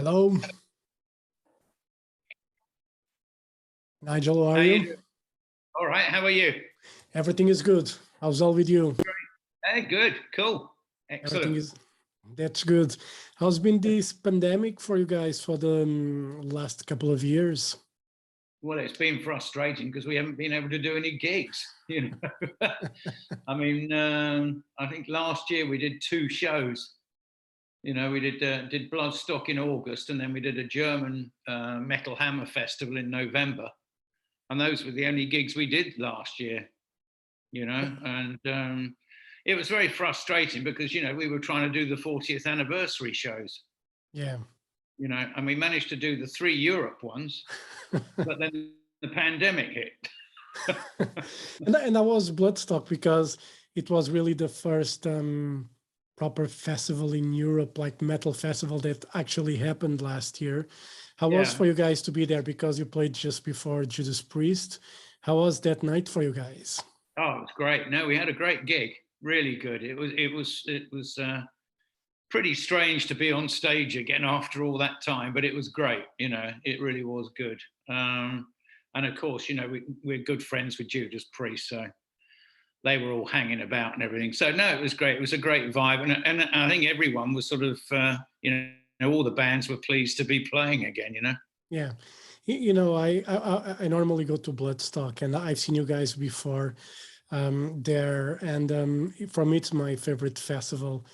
Hello, Nigel, how are How you you? doing? All right, how are you? Everything is good. How's all with you? Hey, good, cool, Everything excellent. is, that's good. How's been this pandemic for you guys for the last couple of years? Well, it's been frustrating because we haven't been able to do any gigs. I mean, I think last year we did two shows. We did Bloodstock in August, and then we did a German Metal Hammer Festival in November, and those were the only gigs we did last year. And it was very frustrating because we were trying to do the 40th anniversary shows. Yeah. And we managed to do the three Europe ones, but then the pandemic hit. And that was Bloodstock because it was really the first proper festival in Europe, like metal festival that actually happened last year. How was Yeah. for you guys to be there because you played just before Judas Priest? How was that night for you guys? Oh, it was great. No, we had a great gig. Really good. It was pretty strange to be on stage again after all that time, but it was great. It really was good. And of course, we're good friends with Judas Priest, so they were all hanging about and everything. So no, it was great. It was a great vibe, and I think everyone was sort of, all the bands were pleased to be playing again. Yeah. I normally go to Bloodstock and I've seen you guys before there. And for me, it's my favorite festival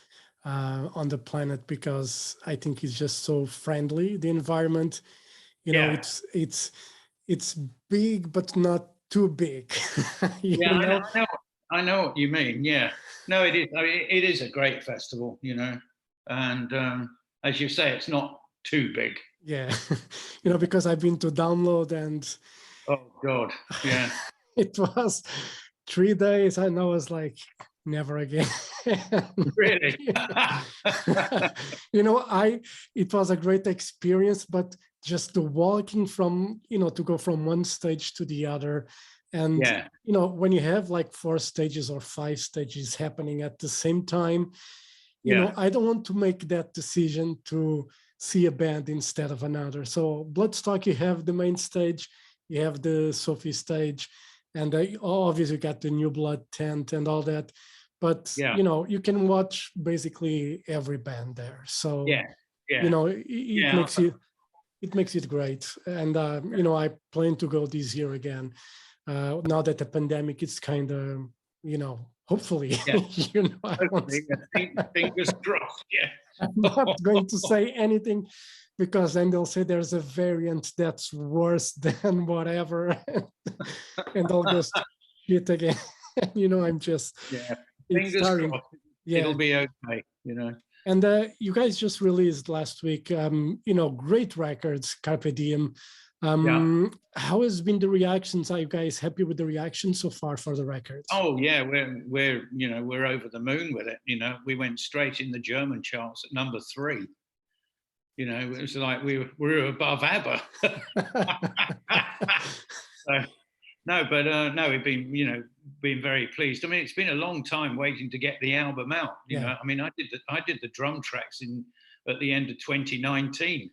on the planet because I think it's just so friendly. The environment, Yeah. it's big, but not too big, you Yeah, know? I know what you mean. Yeah, no, it is. I mean, it is a great festival, and as you say, it's not too big. Yeah. Because I've been to download and Oh God, yeah, it was 3 days and I was like, never again. really. It was a great experience, but just the walking from, to go from one stage to the other. And, Yeah, when you have like 4 stages or 5 stages happening at the same time, yeah, I don't want to make that decision to see a band instead of another. So Bloodstock, you have the main stage, you have the Sophie stage, and obviously you got the New Blood tent and all that. But yeah, you can watch basically every band there. So yeah, yeah, it yeah. makes it great. And I plan to go this year again. Now that the pandemic is kind of hopefully Yeah. I won't Hopefully, fingers crossed. Yeah. I'm not going to say anything because then they'll say there's a variant that's worse than whatever, and I'll go shit again. I'm just Yeah, it's fingers starting. crossed. It'll Yeah, be okay. and you guys just released last week, great records, Carpe Diem. Yeah. How has been the reactions? Are you guys happy with the reaction so far for the records? Oh yeah, we're over the moon with it. We went straight in the German charts at number 3. It was like we were above ABBA. So, no, but no, we've been very pleased. I mean, it's been a long time waiting to get the album out. Yeah. I mean, I did the drum tracks at the end of 2019.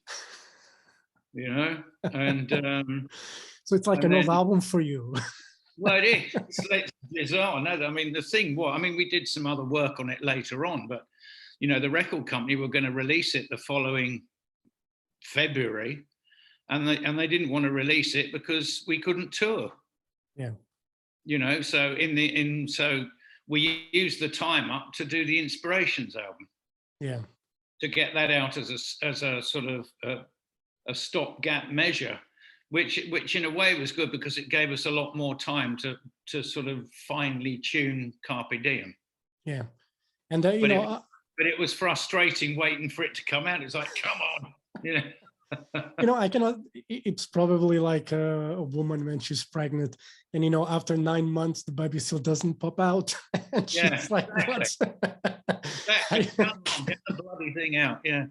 And So it's like and an old then album for you. well, it is. It's bizarre. No, I mean the thing. What I mean, we did some other work on it later on, but the record company were going to release it the following February, and they didn't want to release it because we couldn't tour. Yeah. So we used the time up to do the Inspirations album. Yeah. To get that out as a sort of a stopgap measure, which in a way was good because it gave us a lot more time to sort of finely tune Carpe Diem. Yeah. And but it was frustrating waiting for it to come out. It's like, come on. I cannot. It's probably like a woman when she's pregnant, and after 9 months the baby still doesn't pop out, and she's like, exactly. "What?" Exactly. Come on, get the bloody thing out. Yeah.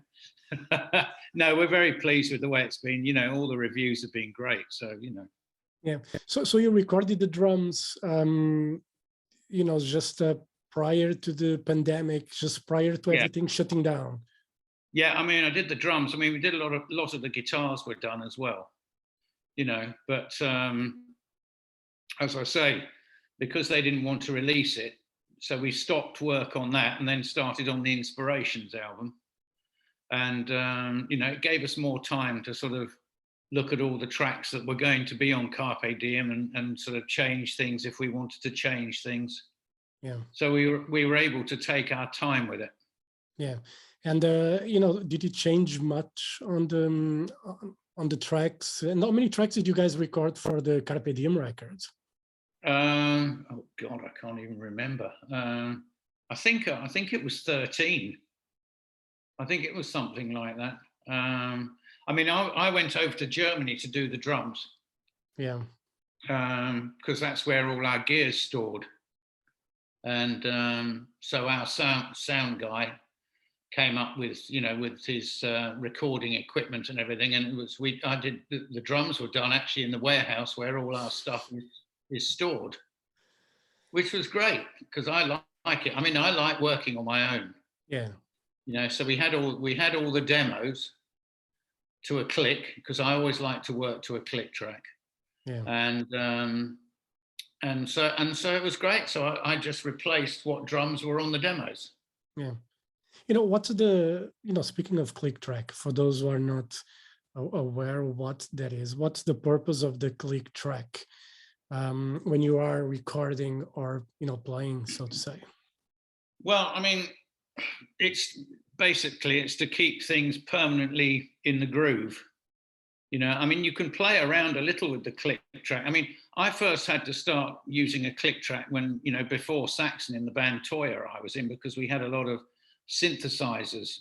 No, we're very pleased with the way it's been. All the reviews have been great. So Yeah. So you recorded the drums, just prior to the pandemic, just prior to everything shutting down. Yeah, I mean, I did the drums. I mean, we did a lot of the guitars were done as well, you know. But as I say, because they didn't want to release it, so we stopped work on that and then started on the Inspirations album. And you know, it gave us more time to sort of look at all the tracks that were going to be on Carpe Diem and sort of change things if we wanted to change things. Yeah. So we were able to take our time with it. Yeah. And you know, did it change much on the tracks? And how many tracks did you guys record for the Carpe Diem records? Oh God, I can't even remember. I think it was 13. I think it was something like that. I mean, I went over to Germany to do the drums. Yeah. Because that's where all our gear's stored. And so our sound guy came up with, you know, with his recording equipment and everything. And it was I did the drums were done actually in the warehouse where all our stuff is stored, which was great because I like it. I mean, I like working on my own. Yeah. You know, so we had all the demos to a click because I always like to work to a click track. Yeah. And so it was great. So I just replaced what drums were on the demos. Yeah. You know, what's the, you know, speaking of click track, for those who are not aware what that is, what's the purpose of the click track when you are recording or, you know, playing, so to say? Well, I mean, it's to keep things permanently in the groove. You know, I mean, you can play around a little with the click track. I mean, I first had to start using a click track when, you know, before Saxon in the band Toya I was in, because we had a lot of synthesizers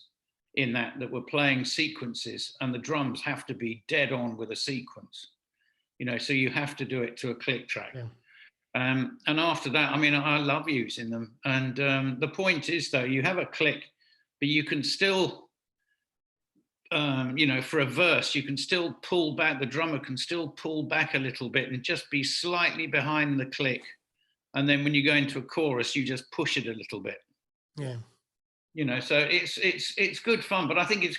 in that were playing sequences, and the drums have to be dead on with a sequence, you know, so you have to do it to a click track. Yeah. And after that, I mean, I love using them. And the point is, though, you have a click, but you can still, you know, for a verse, you can still pull back, the drummer can still pull back a little bit and just be slightly behind the click. And then when you go into a chorus, you just push it a little bit. Yeah. You know, so it's good fun, but I think it's,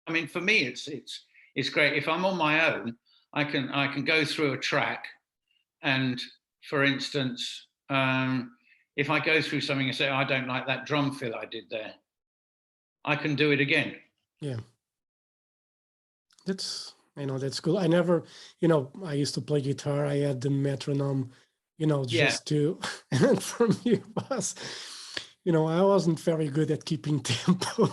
I mean, for me, it's great. If I'm on my own, I can go through a track, and for instance, if I go through something and say, oh, I don't like that drum fill I did there, I can do it again. Yeah. That's, you know, that's cool. I never, you know, I used to play guitar. I had the metronome, you know, just to, and for me it was, you know, I wasn't very good at keeping tempo.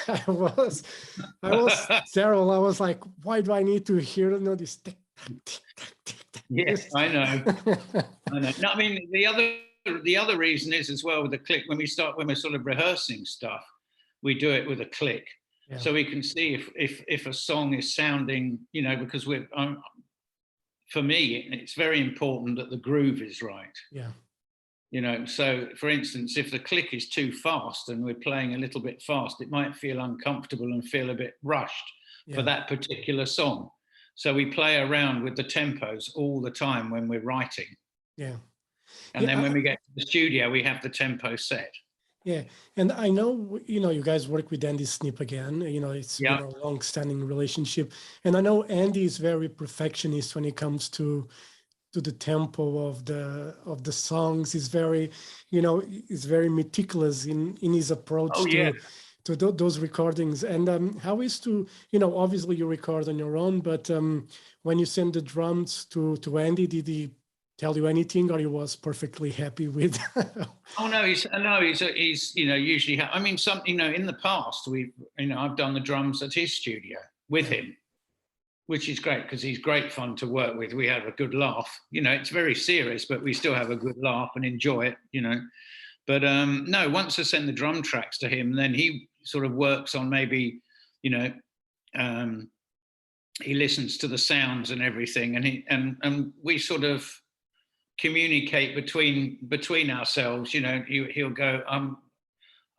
I was terrible. I was like, why do I need to hear, you know, this tick, tick, tick, tick, tick. Yes, I know. I know. No, I mean, the other reason is as well with the click, when we're sort of rehearsing stuff, we do it with a click. Yeah. So we can see if a song is sounding, you know, because for me, it's very important that the groove is right. Yeah. You know, so for instance, if the click is too fast and we're playing a little bit fast, it might feel uncomfortable and feel a bit rushed for that particular song. So we play around with the tempos all the time when we're writing. Yeah. And then when we get to the studio, we have the tempo set. Yeah. And I know, you know, you guys work with Andy Snip again, you know, it's been a long-standing relationship. And I know Andy is very perfectionist when it comes to the tempo of the songs. He's very, you know, he's very meticulous in his approach to those recordings. And how is to, you know, obviously you record on your own, but when you send the drums to Andy, did he tell you anything, or he was perfectly happy with? Oh no, he's you know, usually I mean, you know, in the past I've done the drums at his studio with him, which is great because he's great fun to work with. We have a good laugh. You know, it's very serious, but we still have a good laugh and enjoy it, you know. But no, once I send the drum tracks to him, then he sort of works on maybe, you know, he listens to the sounds and everything, and we sort of communicate between ourselves. You know, he'll go,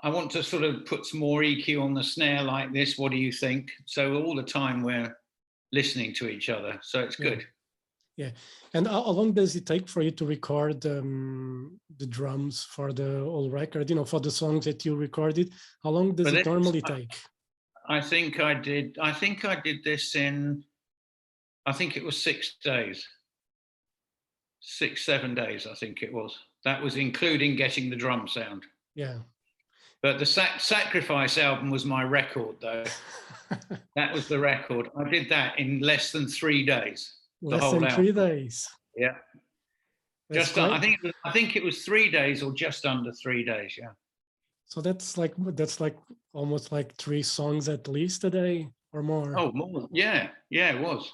I want to sort of put some more EQ on the snare like this. What do you think? So all the time we're listening to each other, so it's good. Yeah. And how long does it take for you to record the drums for the whole record, you know, for the songs that you recorded? How long does But it this, normally take? I think I did this in, I think it was 6 days, 6, 7 days, I think it was. That was including getting the drum sound. Yeah. But the Sacrifice album was my record, though. That was the record. I did that in less than 3 days. The Less whole than album. 3 days. Yeah. That's Just, quite. I think it was 3 days or just under 3 days. Yeah. So that's like almost like 3 songs at least a day or more. Oh, more. Yeah. Yeah, it was.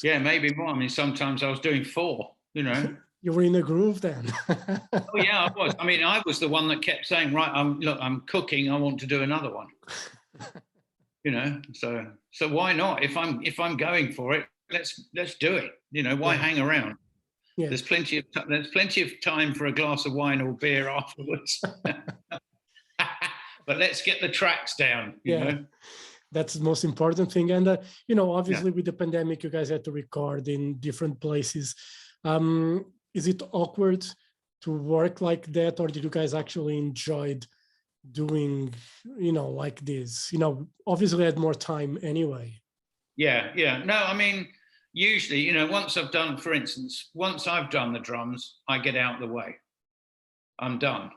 Yeah, maybe more. I mean, sometimes I was doing 4, you know. You were in a groove then. Oh yeah, I was. I mean, I was the one that kept saying, right, I'm cooking, I want to do another one. You know, so why not? If I'm going for it, let's do it. You know, why Yeah. hang around? Yeah. There's plenty of time for a glass of wine or beer afterwards. But let's get the tracks down, you know. That's the most important thing. And you know, Yeah. obviously with the pandemic, you guys had to record in different places. Is it awkward to work like that, or did you guys actually enjoyed doing, you know, like this? You know, obviously had more time anyway. Yeah, yeah. No, I mean, usually, you know, for instance, once I've done the drums, I get out of the way. I'm done.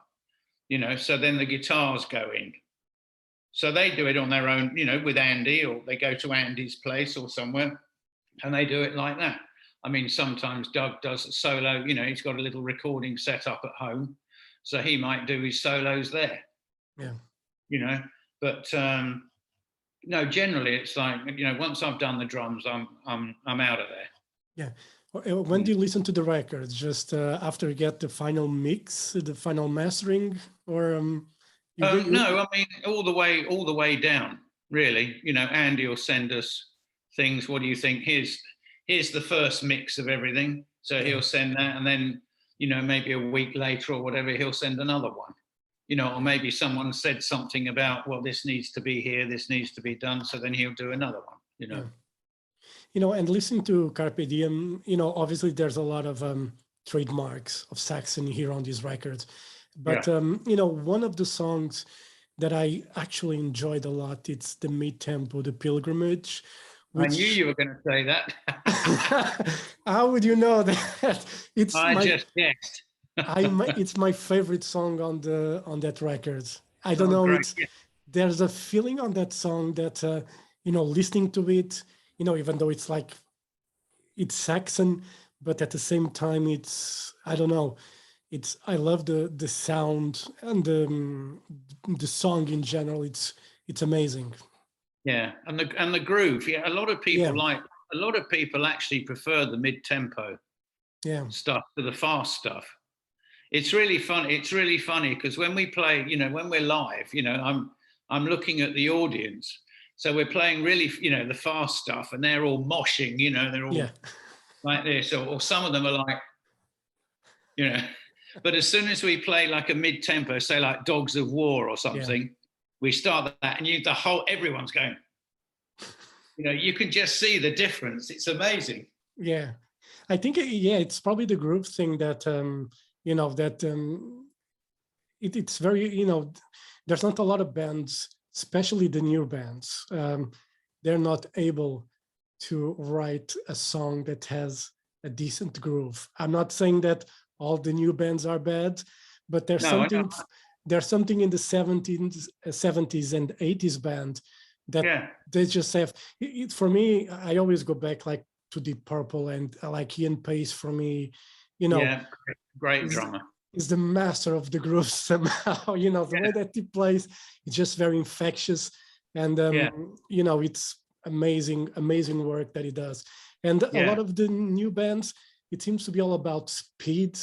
You know, so then the guitars go in. So they do it on their own, you know, with Andy, or they go to Andy's place or somewhere, and they do it like that. I mean, sometimes Doug does a solo, you know, he's got a little recording set up at home, so he might do his solos there. Yeah. You know, but no, generally it's like, you know, once I've done the drums, I'm out of there. Yeah. When do you listen to the records? Just after you get the final mix, the final mastering, or No, I mean all the way down. Really, you know, Andy will send us things. What do you think? Here's the first mix of everything. So he'll send that, and then, you know, maybe a week later or whatever, he'll send another one. You know, or maybe someone said something about, well, this needs to be here, this needs to be done. So then he'll do another one. You know. Yeah. You know, and listening to Carpe Diem, you know, obviously there's a lot of trademarks of Saxon here on these records. But, you know, one of the songs that I actually enjoyed a lot, it's the mid-tempo, The Pilgrimage. I knew you were going to say that. How would you know that? Just guessed. It's my favorite song on that record. I don't know. There's a feeling on that song that, you know, listening to it, you know, even though it's like, it's Saxon, but at the same time, I don't know, I love the sound and the song in general. It's amazing. Yeah, and the groove. Yeah, a lot of people actually prefer the mid-tempo stuff to the fast stuff. It's really fun. It's really funny because when we play, you know, when we're live, you know, I'm looking at the audience. So we're playing really, you know, the fast stuff, and they're all moshing, you know, they're all like this, or some of them are like, you know. But as soon as we play like a mid-tempo, say like Dogs of War or something, we start that, and everyone's going. You know, you can just see the difference. It's amazing. Yeah, I think it's probably the group thing that you know, that it's very, you know, there's not a lot of bands, especially the new bands. They're not able to write a song that has a decent groove. I'm not saying that all the new bands are bad, but there's something in the 70s and 80s band that they just have. For me, I always go back like to Deep Purple, and like Ian Pace for me, you know. Yeah, great drummer. Is the master of the groove somehow. You know, the way that he plays, it's just very infectious, and you know, it's amazing work that he does. And a lot of the new bands, it seems to be all about speed.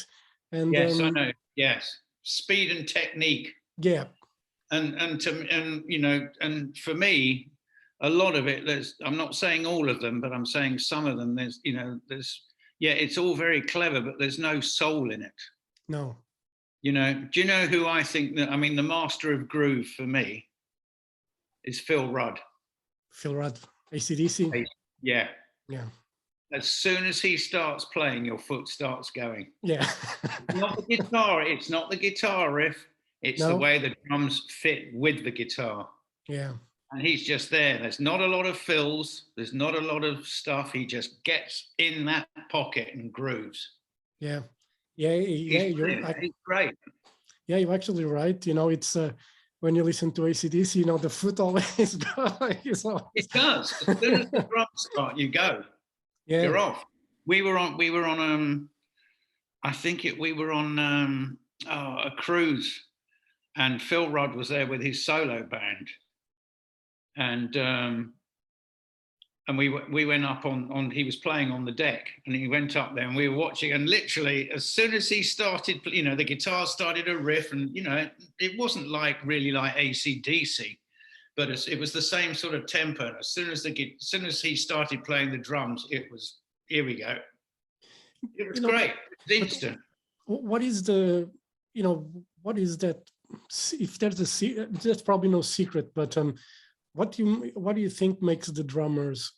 And yes, I know. Yes, speed and technique. Yeah. And you know, and for me, a lot of it, I'm not saying all of them, but I'm saying some of them, there's, you know, it's all very clever, but there's no soul in it. No. You know, do you know who I think that, I mean, the master of groove for me is Phil Rudd. Phil Rudd, AC/DC. Yeah. Yeah. as soon as he starts playing, your foot starts going. Yeah. Not the guitar. It's not the guitar riff. It's the No. way the drums fit with the guitar. Yeah. And he's just there. There's not a lot of fills. There's not a lot of stuff. He just gets in that pocket and grooves. Yeah. Yeah. Yeah. He's great. Yeah, you're actually right. It's when you listen to AC/DC, the foot always goes. It does. As soon as the drums start, you go. Yeah. You're off. We were on. We were on a cruise, and Phil Rudd was there with his solo band, and we went up on. He was playing on the deck, and he went up there, and we were watching. And literally, as soon as he started, the guitar started a riff, and it wasn't really like AC/DC, but it was the same sort of tempo. As soon as he started playing the drums, it was, here we go. It was great. It's instant. What is what is that? If there's probably no secret, but what do you think makes the drummers,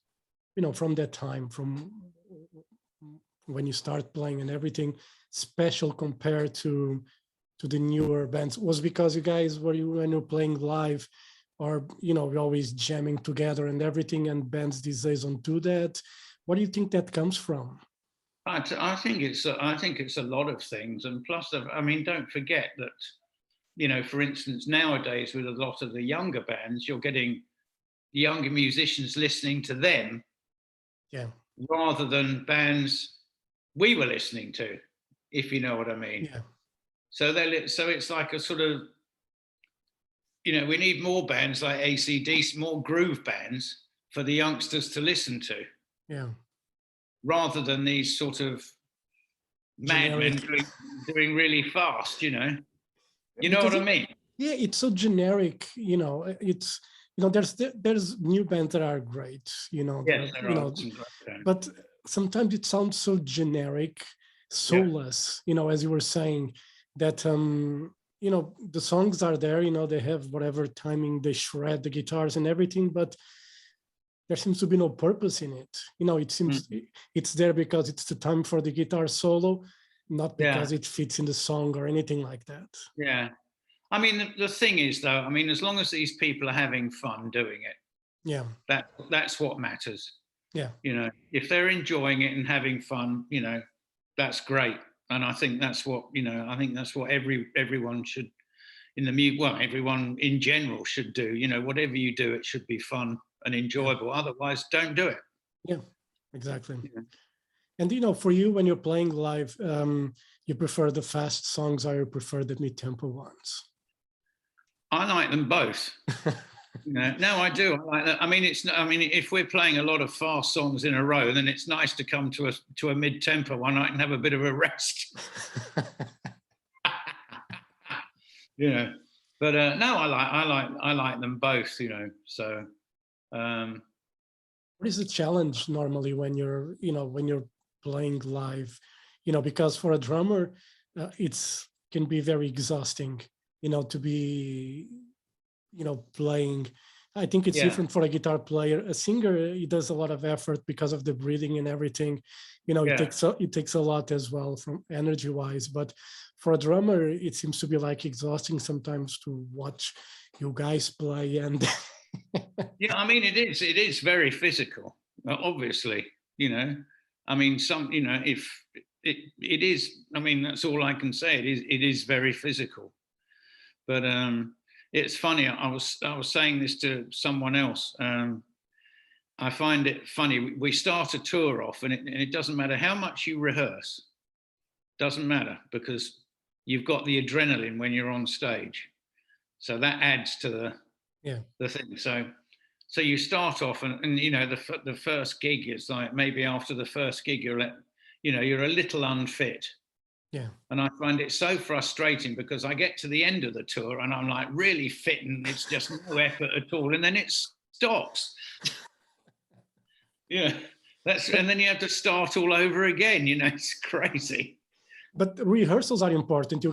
from that time, from when you start playing and everything, special compared to the newer bands? Was because you guys when you're playing live, or we're always jamming together and everything, and bands these days don't do that? What do you think that comes from? I think it's a lot of things, and plus, don't forget that for instance, nowadays with a lot of the younger bands, you're getting younger musicians listening to them, yeah, rather than bands we were listening to, if you know what I mean. Yeah. So it's like a sort of, we need more bands like AC/DC, more groove bands for the youngsters to listen to. Yeah. Rather than these sort of madmen doing really fast, You know what I mean? Yeah, it's so generic. It's there's new bands that are great. Yes, there are some great bands. But sometimes it sounds so generic, soulless. As you were saying, that the songs are there. They have whatever timing, they shred the guitars and everything, but there seems to be no purpose in it. It seems it's there because it's the time for the guitar solo, not because it fits in the song or anything like that. Yeah. The thing is, though, as long as these people are having fun doing it, that's what matters. Yeah. If they're enjoying it and having fun, that's great. And I think that's what, everyone should, everyone in general should do. Whatever you do, it should be fun and enjoyable. Otherwise, don't do it. Yeah, exactly. Yeah. And for you, when you're playing live, you prefer the fast songs or you prefer the mid-tempo ones? I like them both. No, I do. I like that. If we're playing a lot of fast songs in a row, then it's nice to come to a mid-tempo one. I can have a bit of a rest. But no, I like them both. So. What is the challenge normally when you're playing live? Because for a drummer, it's can be very exhausting. To be, playing. I think it's different for a guitar player. A singer, he does a lot of effort because of the breathing and everything. It takes a lot as well from energy-wise. But for a drummer, it seems to be like exhausting sometimes to watch you guys play and. It is very physical, obviously. If it is, that's all I can say. It is very physical. But it's funny. I was saying this to someone else. I find it funny. We start a tour off, and it doesn't matter how much you rehearse. Doesn't matter, because you've got the adrenaline when you're on stage. So that adds to the thing. So you start off, and the first gig is like, maybe after the first gig you're a little unfit. Yeah. And I find it so frustrating because I get to the end of the tour and I'm like really fit and it's just no effort at all, and then it stops. And then you have to start all over again. It's crazy. But rehearsals are important. Do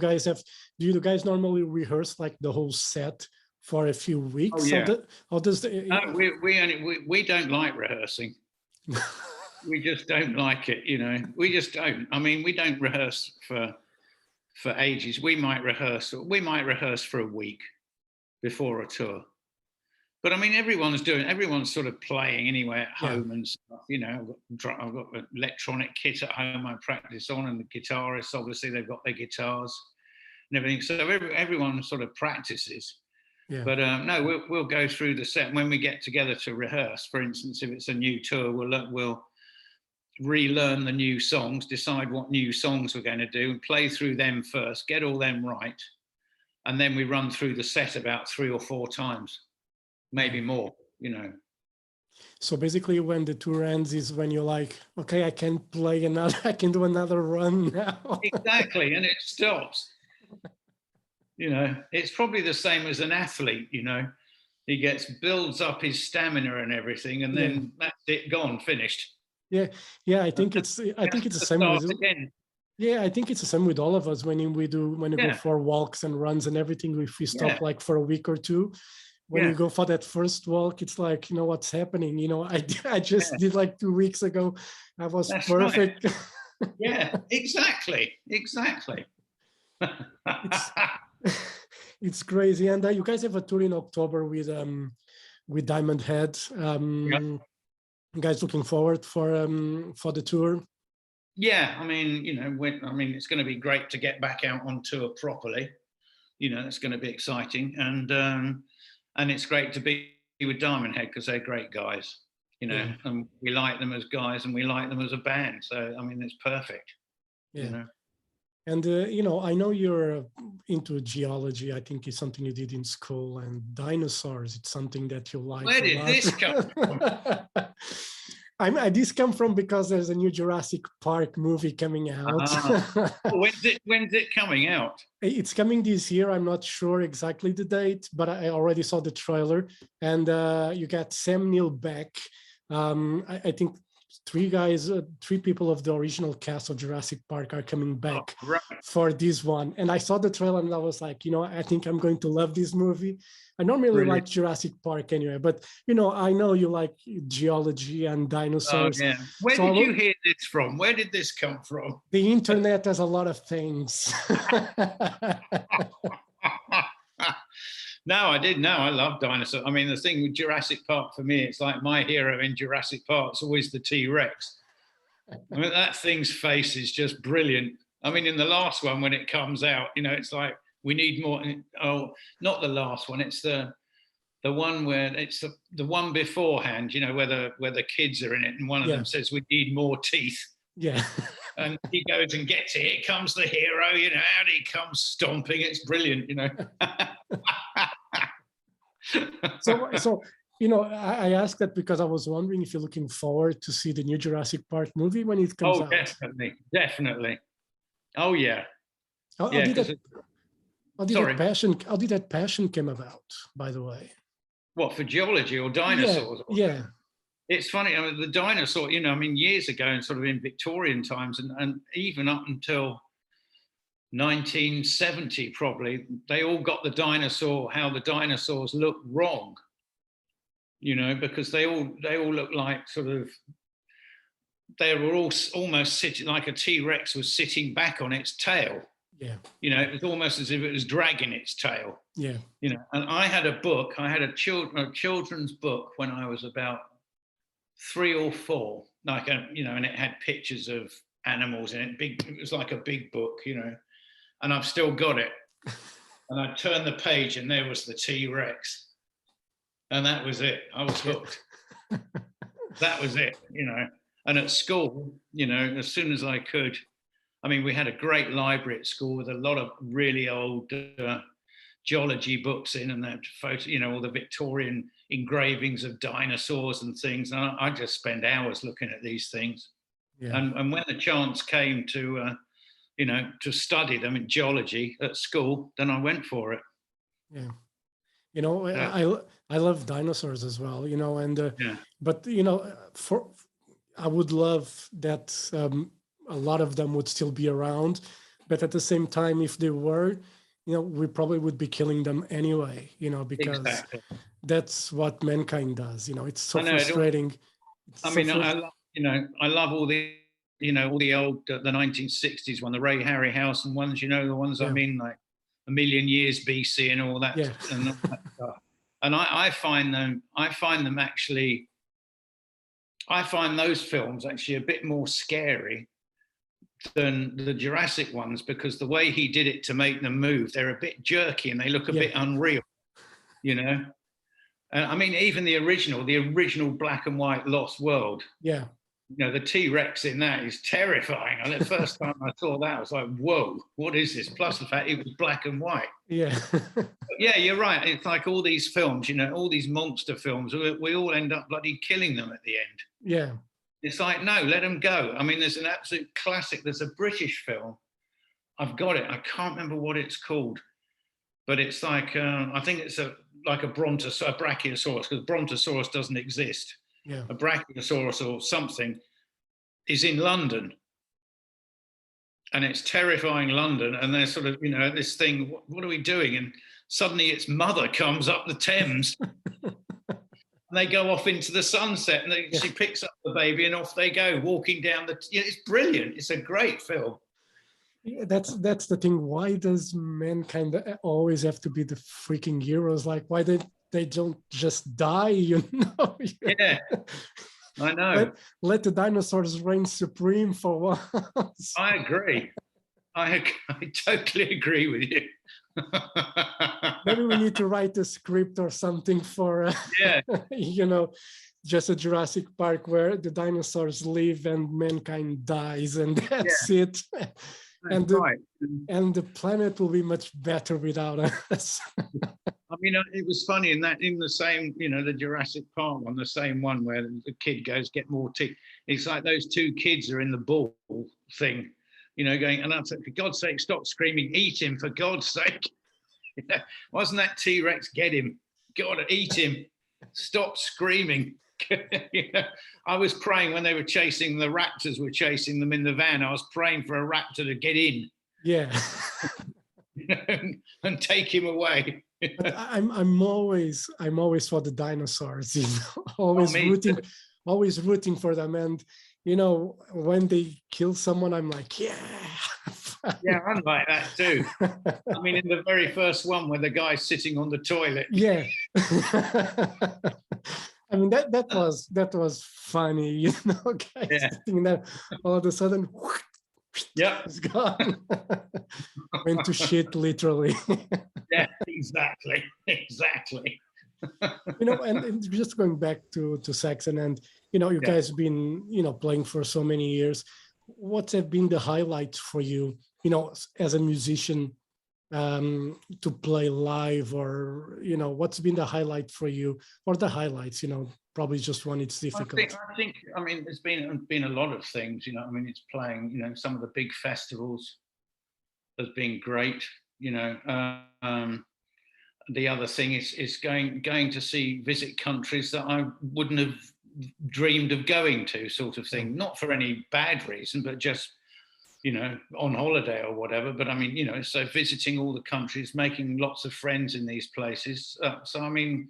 you guys normally rehearse like the whole set for a few weeks? Oh, yeah. How does the... No, we don't like rehearsing. we just don't like it, you know. We just don't. I mean, we don't rehearse for ages. We might rehearse for a week before a tour. But I mean, everyone's sort of playing anyway at home and stuff. You know, I've got electronic kit at home I practice on, and the guitarists, obviously, they've got their guitars and everything. So everyone sort of practices. Yeah. But no, we'll go through the set. When we get together to rehearse, for instance, if it's a new tour, we'll relearn the new songs, decide what new songs we're going to do, and play through them first, get all them right, and then we run through the set about 3 or 4 times, maybe more, you know. So basically, when the tour ends is when you're like, okay, I can play another, I can do another run now. Exactly, and it stops. You know, it's probably the same as an athlete, you know. He builds up his stamina and everything, and then that's it, gone, finished. Yeah, I think it's the same with again. Yeah, I think it's the same with all of us when we go for walks and runs and everything. If we stop like for a week or two, when you go for that first walk, it's like, you know, what's happening? You know, I just did like 2 weeks ago. I was perfect. Right. Yeah, exactly. It's crazy. And you guys have a tour in October with Diamond Head. You guys looking forward for the tour? Yeah, I mean, you know, it's going to be great to get back out on tour properly. You know, it's going to be exciting, and it's great to be with Diamond Head because they're great guys. You know, and we like them as guys, and we like them as a band. So I mean, it's perfect. Yeah. You know? And, you know, I know you're into geology. I think it's something you did in school, and dinosaurs. It's something that you like. Where did this come from? This come from because there's a new Jurassic Park movie coming out. When's it coming out? It's coming this year. I'm not sure exactly the date, but I already saw the trailer. And you got Sam Neill back. I think 3 people of the original cast of Jurassic Park are coming back for this one. And I saw the trailer and I was like, you know, I think I'm going to love this movie. I normally like Jurassic Park anyway, but, you know, I know you like geology and dinosaurs. Oh, yeah. Where did you hear this from? Where did this come from? The internet has a lot of things. No, I did. No, I love dinosaurs. I mean, the thing with Jurassic Park for me, it's like my hero in Jurassic Park is always the T-Rex. I mean, that thing's face is just brilliant. I mean, in the last one, when it comes out, you know, it's like, we need more. Oh, not the last one. It's the one where it's the one beforehand, you know, where the kids are in it. And one of them says, we need more teeth. Yeah. And he goes and gets it. Here comes the hero, you know, out he comes stomping. It's brilliant, you know. So you know, I asked that because I was wondering if you're looking forward to see the new Jurassic Park movie when it comes out. Oh, definitely. Oh, yeah. How did that passion came about, by the way? What, for geology or dinosaurs? Yeah. It's funny, I mean, the dinosaur, you know, I mean, years ago and sort of in Victorian times and even up until 1970 probably, they all got how the dinosaurs look wrong, you know, because they all look like sort of, they were all almost sitting like a T-Rex was sitting back on its tail. Yeah. You know, it was almost as if it was dragging its tail. Yeah. You know, and I had a children's book when I was about 3 or 4, like you know, and it had pictures of animals in it. It was like a big book, you know, and I've still got it. And I turned the page, and there was the T-Rex, and that was it. I was hooked. That was it, you know. And at school, you know, as soon as I could, I mean, we had a great library at school with a lot of really old geology books in, and that photo, you know, all the Victorian engravings of dinosaurs and things. And I just spend hours looking at these things. Yeah. And when the chance came to, you know, to study them in geology at school, then I went for it. Yeah. You know, I love dinosaurs as well, you know, and, but, you know, I would love that a lot of them would still be around, but at the same time, if they were, you know, we probably would be killing them anyway, you know, because that's what mankind does. You know, it's so frustrating. I mean, you know, I love all the, you know, all the old, the 1960s one, the Ray Harryhausen ones, you know, the ones I mean, like A Million Years BC and all that, and all that stuff. And I find them actually, I find those films actually a bit more scary than the Jurassic ones, because the way he did it to make them move, they're a bit jerky and they look a bit unreal, you know. I mean, even the original black and white Lost World. Yeah. You know, the T-Rex in that is terrifying. And the first time I saw that, I was like, whoa, what is this? Plus the fact it was black and white. Yeah. Yeah, you're right. It's like all these films, you know, all these monster films, we all end up bloody killing them at the end. Yeah. It's like, no, let them go. I mean, there's an absolute classic. There's a British film. I've got it. I can't remember what it's called. But it's like, I think it's like a brachiosaurus, because brontosaurus doesn't exist. Yeah. A brachiosaurus or something is in London, and it's terrifying London, and they're sort of, you know, this thing, what are we doing? And suddenly its mother comes up the Thames and they go off into the sunset, and she picks up the baby and off they go, walking down it's brilliant. It's a great film. Yeah, that's the thing. Why does mankind always have to be the freaking heroes? Like, why they don't just die, you know? Yeah, I know. Let the dinosaurs reign supreme for once. I agree. I totally agree with you. Maybe we need to write a script or something for, you know, just a Jurassic Park where the dinosaurs live and mankind dies, and that's it. And the planet will be much better without us. I mean, it was funny in the same, you know, the Jurassic Park one, the same one where the kid goes, get more teeth. It's like those two kids are in the ball thing, you know, going, and I'm saying, for God's sake, stop screaming, eat him, for God's sake. You know, wasn't that T-Rex, get him, God, eat him, stop screaming. You know, I was praying when they were chasing, the raptors were chasing them in the van, I was praying for a raptor to get in. Yeah. You know, and take him away. But I'm always for the dinosaurs, you know, always rooting for them. And you know, when they kill someone, I'm like, yeah. Yeah, I'm like that too. I mean, in the very first one where the guy's sitting on the toilet. Yeah. I mean, that was funny, you know, guys sitting there, all of a sudden, it's gone. Went to shit, literally. Yeah, exactly. You know, and just going back to Saxon, and you know, you guys have been, you know, playing for so many years. What have been the highlights for you, you know, as a musician, to play live, or you know, what's been the highlight for you, or the highlights? You know, probably just one. It's difficult. I think. I mean, there's been a lot of things. You know, I mean, it's playing. You know, some of the big festivals has been great. You know, the other thing is going to visit countries that I wouldn't have dreamed of going to, sort of thing. Not for any bad reason, but just, you know, on holiday or whatever. But I mean, you know, so visiting all the countries, making lots of friends in these places. So I mean,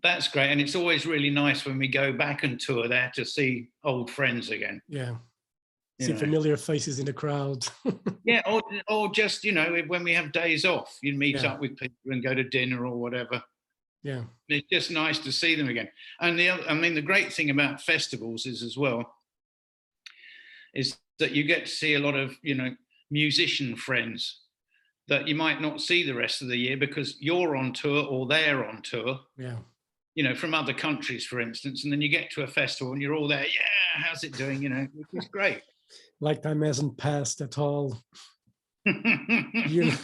that's great, and it's always really nice when we go back and tour there to see old friends again. Yeah. See familiar faces in the crowd. Yeah, or just, you know, when we have days off, you meet up with people and go to dinner or whatever. Yeah, it's just nice to see them again. And the great thing about festivals is that you get to see a lot of, you know, musician friends that you might not see the rest of the year because you're on tour or they're on tour. Yeah. You know, from other countries, for instance, and then you get to a festival and you're all there. Yeah, how's it doing? You know, which is great. Like time hasn't passed at all. You know,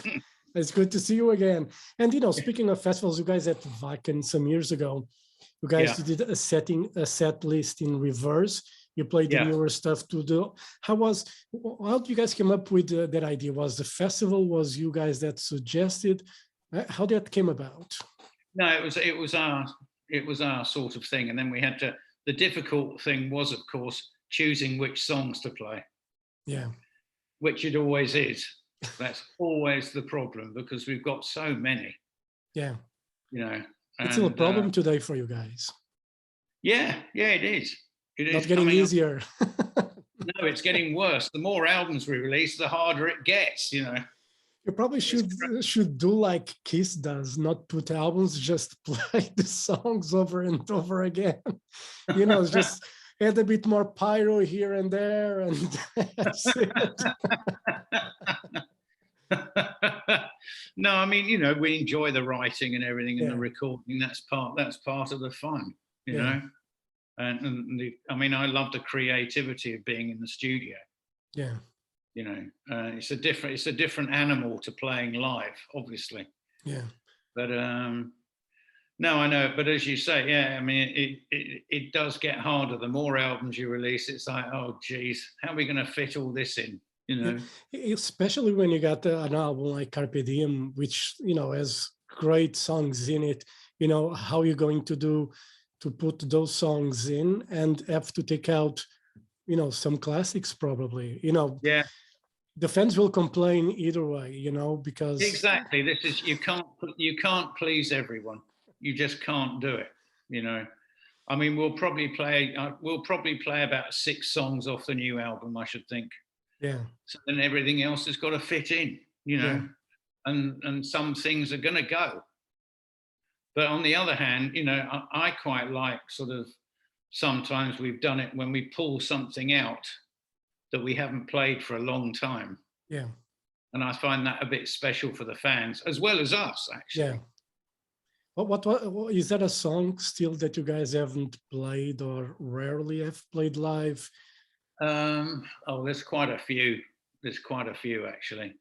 it's good to see you again. And you know, speaking of festivals, you guys at Wacken some years ago, you guys did a set list in reverse. You played the newer stuff to do. How did you guys come up with that idea? Was the festival? Was you guys that suggested? How that came about? No, it was our sort of thing, and then we had to. The difficult thing was, of course, choosing which songs to play. Yeah. Which it always is. That's always the problem because we've got so many. Yeah. You know. It's still a problem today for you guys. Yeah, it is. It Not is getting coming up. easier. No, it's getting worse. The more albums we release, the harder it gets, you know. You probably should do like Kiss does, not put albums, just play the songs over and over again. You know, just add a bit more pyro here and there, and that's it. No, I mean, you know, we enjoy the writing and everything and Yeah. the recording. That's part of the fun, you Yeah. know. I mean, I love the creativity of being in the studio. Yeah. You know, it's a different animal to playing live, obviously. Yeah. But no, I know. But as you say, yeah, I mean, it does get harder. The more albums you release, it's like, oh, geez, how are we going to fit all this in? You know, especially when you got an album like Carpe Diem, which, you know, has great songs in it. You know, how you're going to put those songs in and have to take out, you know, some classics probably. You know, yeah, the fans will complain either way, you know, because exactly. This is you can't please everyone. You just can't do it. You know, I mean, we'll probably play about 6 songs off the new album, I should think. yeah. So then everything else has got to fit in, you know, Yeah. and some things are going to go. But on the other hand, you know, I quite like sort of sometimes we've done it when we pull something out that we haven't played for a long time. Yeah. And I find that a bit special for the fans as well as us, actually. Yeah. What is that a song still that you guys haven't played or rarely have played live? Oh, there's quite a few. There's quite a few, actually.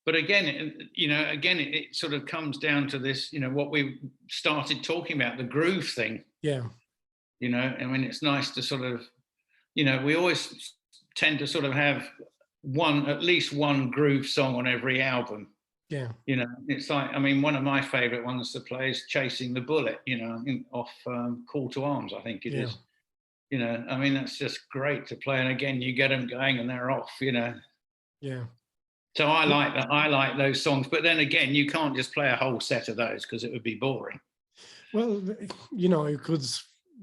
But again, you know, it sort of comes down to this, you know, what we started talking about, the groove thing. Yeah. You know, I mean, it's nice to sort of, you know, we always tend to sort of have at least one groove song on every album. Yeah. You know, it's like, I mean, one of my favorite ones to play is Chasing the Bullet, you know, off Call to Arms, I think it is. You know, I mean, that's just great to play. And again, you get them going and they're off, you know. Yeah. So I like that. I like those songs. But then again, you can't just play a whole set of those because it would be boring. Well, you know, you could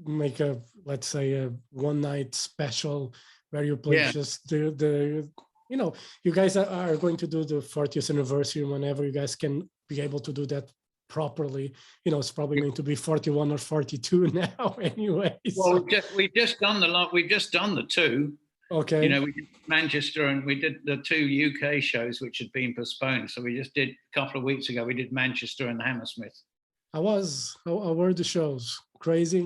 make let's say a one night special where you play just the you know, you guys are going to do the 40th anniversary whenever you guys can be able to do that properly. You know, it's probably going to be 41 or 42 now anyway. Well, we've just done the 2. Okay. You know, we did Manchester and we did the 2 UK shows which had been postponed. So we just did a couple of weeks ago. We did Manchester and Hammersmith. How were the shows? Crazy?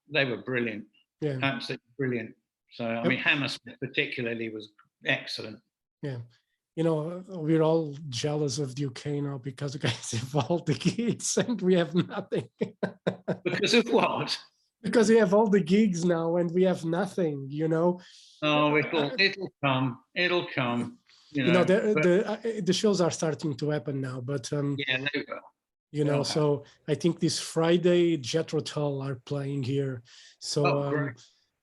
They were brilliant. Yeah. Absolutely brilliant. So I mean, Hammersmith particularly was excellent. Yeah. You know, we're all jealous of the UK now because you guys have all the gigs and we have nothing. Because of what? Because you have all the gigs now and we have nothing, you know. Oh, it'll come. It'll come. You know, the shows are starting to happen now, but yeah, they will. You know, so I think this Friday Jethro Tull are playing here, so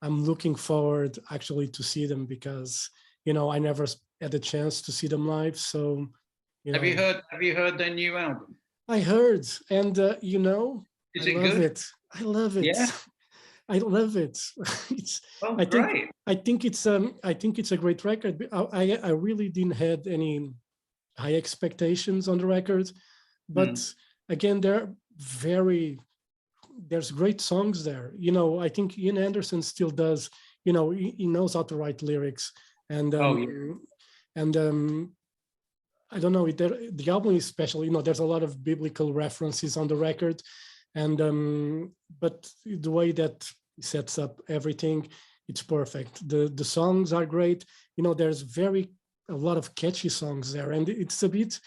I'm looking forward actually to see them because, you know, I never had a chance to see them live. So, you know, have you heard their new album? I heard, and you know, I love it. I love it. Yeah. I love it. I think it's a great record. I really didn't had any high expectations on the record, but again, there's great songs there. You know, I think Ian Anderson still does. You know, he knows how to write lyrics, and I don't know. The album is special. You know, there's a lot of biblical references on the record, and but the way that he sets up everything, it's perfect. The songs are great. You know, there's a lot of catchy songs there, and it's a bit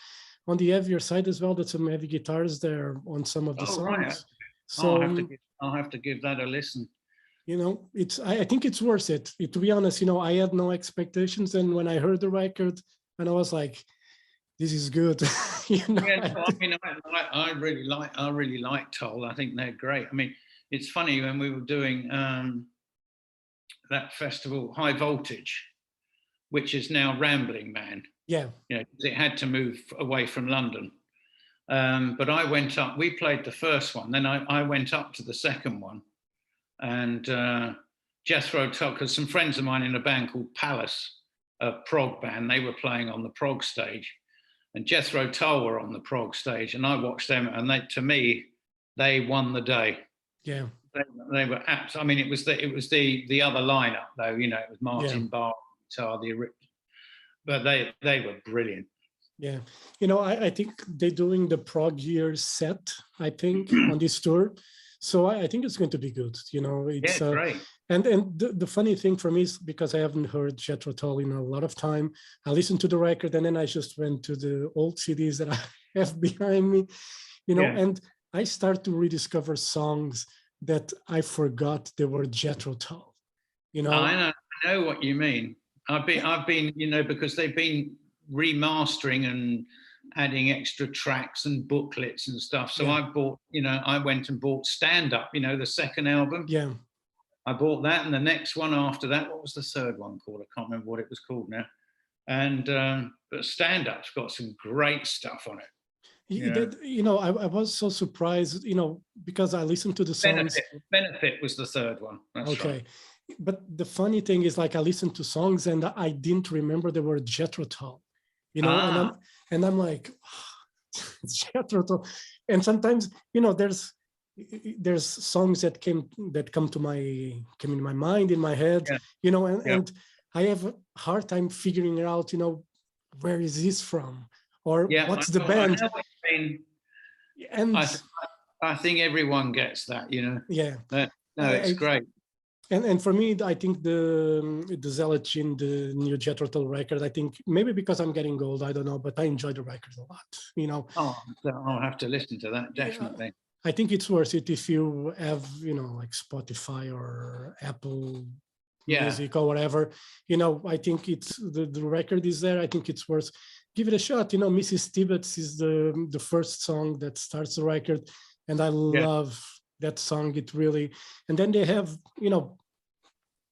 on the heavier side as well. There's some heavy guitars there on some of the songs. Right. So I'll have to give that a listen. You know, I think it's worth it. To be honest, you know, I had no expectations, and when I heard the record, and I was like, this is good. You know? Yeah, I mean, I really like Tull. I think they're great. I mean, it's funny when we were doing that festival, High Voltage, which is now Rambling Man. Yeah. You know, it had to move away from London. But I went up, we played the first one, then I went up to the second one, and Jethro Tull, because some friends of mine in a band called Palace, a prog band, they were playing on the prog stage, and Jethro Tull were on the prog stage, and I watched them, and they, to me, they won the day. Yeah. They were I mean, it was the other lineup though. You know, it was Martin Barr guitar, but they were brilliant. Yeah, you know, I think they're doing the prog year set, I think, on this tour. So I think it's going to be good. You know, it's great. And the funny thing for me is because I haven't heard Jethro Tull in a lot of time, I listened to the record and then I just went to the old CDs that I have behind me, you know, and I start to rediscover songs that I forgot they were Jethro Tull. You know, I know what you mean. I've been, you know, because they've been remastering and adding extra tracks and booklets and stuff. So I bought, you know, I went and bought Stand Up, you know, the second album. Yeah. I bought that, and the next one after that, what was the third one called? I can't remember what it was called now. And but Stand Up's got some great stuff on it. You know, I was so surprised, you know, because I listened to the songs. Benefit was the third one. That's okay. Right. But the funny thing is, like, I listened to songs and I didn't remember the word Jethro Tull, you know, and I'm like, oh, it's Jethro Tull. And sometimes, you know, there's songs that came in my mind, in my head, you know, and I have a hard time figuring out, you know, where is this from, or what's the band? And I think everyone gets that, you know. Yeah. No, it's great. And for me, I think the Zealotine, the new Jethro Tull record, I think maybe because I'm getting old, I don't know, but I enjoy the record a lot, you know. Oh, I'll have to listen to that, definitely. I think it's worth it if you have, you know, like Spotify or Apple Music or whatever. You know, I think it's the record is there. I think it's worth, give it a shot. You know, Mrs. Tibbetts is the first song that starts the record, and I love that song. It really, and then they have, you know,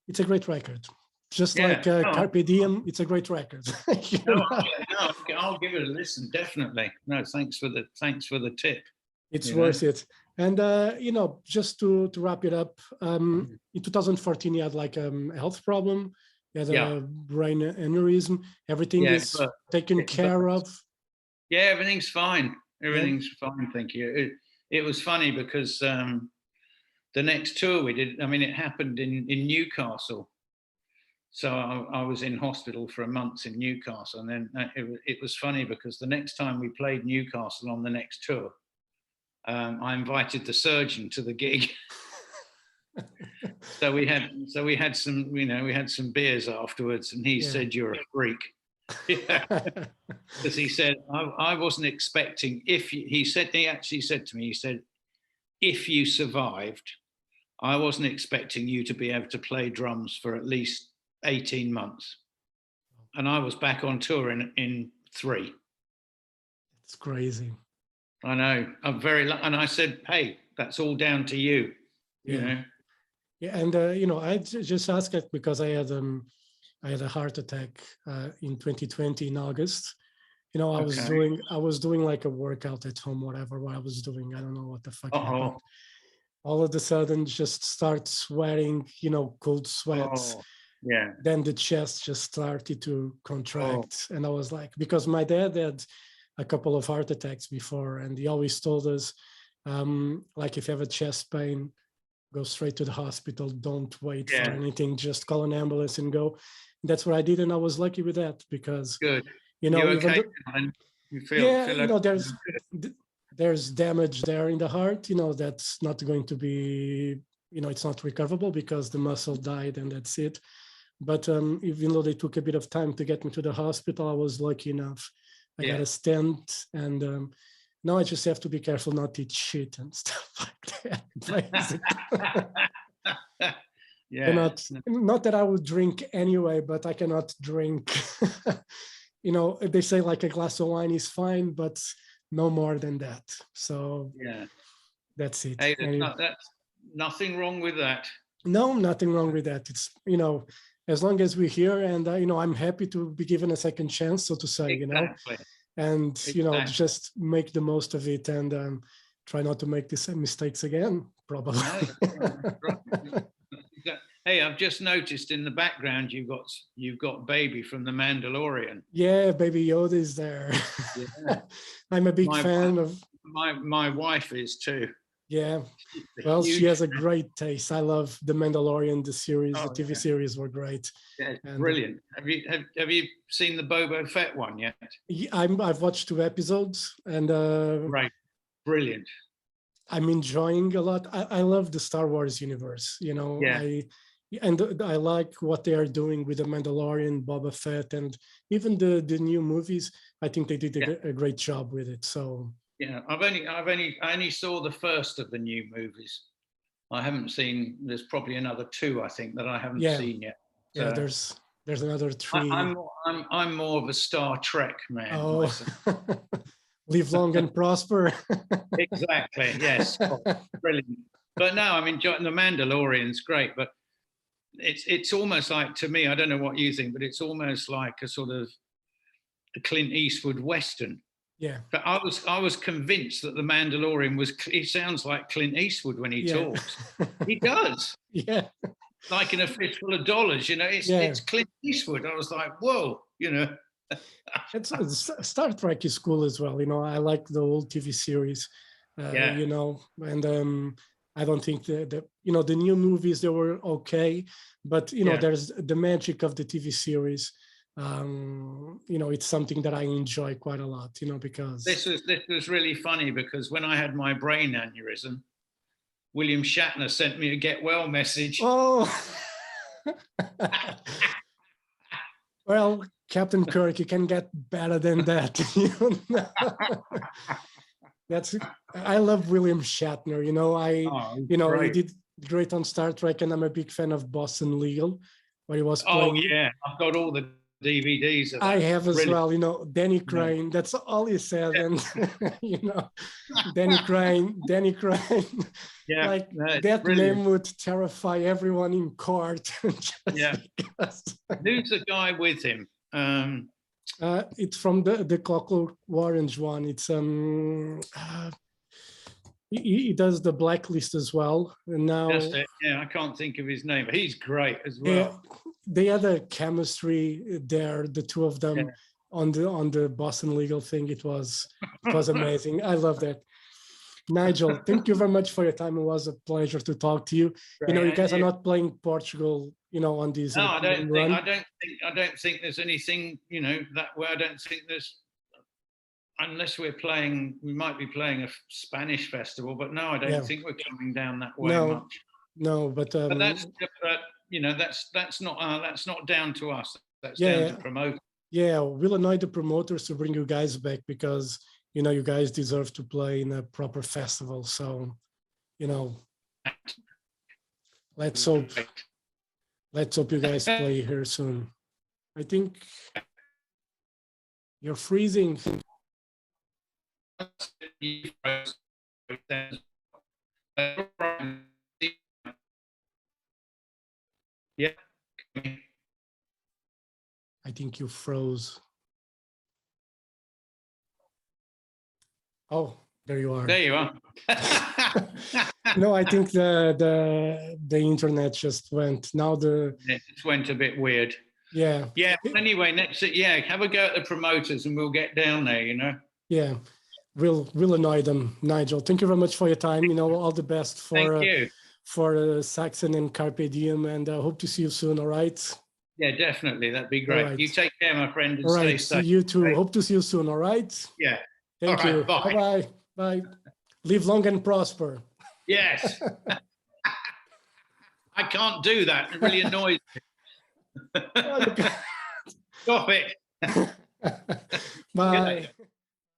it's a great record. Just like Carpe Diem, it's a great record. I'll give it a listen, definitely. No, thanks for the tip. It's worth it. And you know, just to wrap it up, in 2014 he had like a health problem. He had a brain aneurysm. Everything is taken care of. Yeah, everything's fine. Everything's fine, thank you. It was funny because the next tour we did, I mean, it happened in Newcastle. So I was in hospital for a month in Newcastle. And then it was funny because the next time we played Newcastle on the next tour, I invited the surgeon to the gig. so we had some, you know, we had some beers afterwards, and he said, "You're a freak." Because he said, I wasn't expecting, he actually said to me, he said, "If you survived, I wasn't expecting you to be able to play drums for at least 18 months. And I was back on tour in 3. It's crazy. I know. I'm very, and I said, "Hey, that's all down to you." You know. Yeah, and you know, I just asked it because I had a heart attack in 2020 in August. You know, I was doing like a workout at home, whatever what I was doing. I don't know what the fuck happened. All of a sudden, just start sweating. You know, cold sweats. Then the chest just started to contract, and I was like, because my dad had a couple of heart attacks before, and he always told us, like, if you have a chest pain, go straight to the hospital. Don't wait for anything. Just call an ambulance and go. And that's what I did, and I was lucky with that because, you know, you feel you know, there's damage there in the heart. You know, that's not going to be, you know, it's not recoverable because the muscle died and that's it. But even though they took a bit of time to get me to the hospital, I was lucky enough. I got a stent, and now I just have to be careful not to eat shit and stuff like that. Not that I would drink anyway, but I cannot drink. You know, they say like a glass of wine is fine, but no more than that. So that's it. Hey, that's nothing wrong with that. No, nothing wrong with that. It's, you know, as long as we're here, and you know, I'm happy to be given a second chance, so to say, you know, and you know, just make the most of it, and try not to make the same mistakes again, probably. Hey, I've just noticed in the background you've got Baby from The Mandalorian. Yeah, Baby Yoda is there. Yeah. I'm a big My fan of. my wife is too. Yeah, She's a well, she huge has a great taste. I love The Mandalorian, the series. The Oh TV yeah, series were great. yeah, it's And brilliant. Have you seen the Boba Fett one yet? I've watched 2 episodes, and Right, brilliant. I'm enjoying a lot. I love the Star Wars universe. Yeah, I like what they are doing with the Mandalorian, Boba Fett, and even the new movies. I think they did yeah, a great job with it. So yeah. I only saw the first of the new movies. I haven't seen. There's probably another two, I think, that I haven't yeah, seen yet. yeah. So There's another three. I'm more of a Star Trek man Oh, myself. live long and prosper. Exactly. Yes. Oh, brilliant. But no, I'm enjoying The Mandalorian's great, but it's almost like, to me, I don't know what you think, but it's almost like a sort of a Clint Eastwood Western. Yeah, But I was convinced that The Mandalorian was. He sounds like Clint Eastwood when he yeah, talks. He does, yeah, like in A Fistful of Dollars. You know, yeah. it's Clint Eastwood. I was like, whoa. You know. Star Trek is cool as well. I like the old TV series. Yeah. And I don't think the new movies, they were okay, but Yeah. there's the magic of the TV series. It's something that I enjoy quite a lot. Because This was really funny because when I had my brain aneurysm, William Shatner sent me a get well message. oh, well, Captain Kirk, you can get better than that. That's I love William Shatner. He Great. did great on Star Trek, and I'm a big fan of Boston Legal, where he was Oh playing. yeah, I've got all the DVDs of that. I have as Brilliant. well. Danny Crane. That's all he said, and Danny Crane. Yeah, Like no, that brilliant. name would terrify everyone in court. Yeah. Who's the guy with him? It's from the Clockwork Orange one. It's he does the Blacklist as well, and now That's it. Yeah, I can't think of his name. He's great as they, well. they had a chemistry there, the two of them, Yeah. on the Boston Legal thing. It was amazing. I love that. Nigel, thank you very much for your time. It was a pleasure to talk to you. You guys are not playing Portugal, on these. No, I don't think there's anything, that way. I don't think there's, unless we might be playing a Spanish festival, but no, I don't think we're coming down that way much. No, but that's not down to us. That's down to promote. Yeah, we'll annoy the promoters to bring you guys back, because you guys deserve to play in a proper festival. So, let's hope you guys play here soon. I think you're freezing. Yeah. I think you froze. Oh, there you are. There you are. No, I think the internet just went. It just went a bit weird. Yeah. Yeah. Anyway, have a go at the promoters, and we'll get down there. Yeah, we'll annoy them. Nigel, thank you very much for your time. All the best for Saxon and Carpe Diem, and I hope to see you soon. All right. Yeah, definitely. That'd be great. Right. You take care, my friend, and stay safe. You too. Right. Hope to see you soon. All right. Yeah. Thank you. Bye. Bye. Bye. Live long and prosper. Yes. I can't do that. It really annoys me. Stop it. Bye.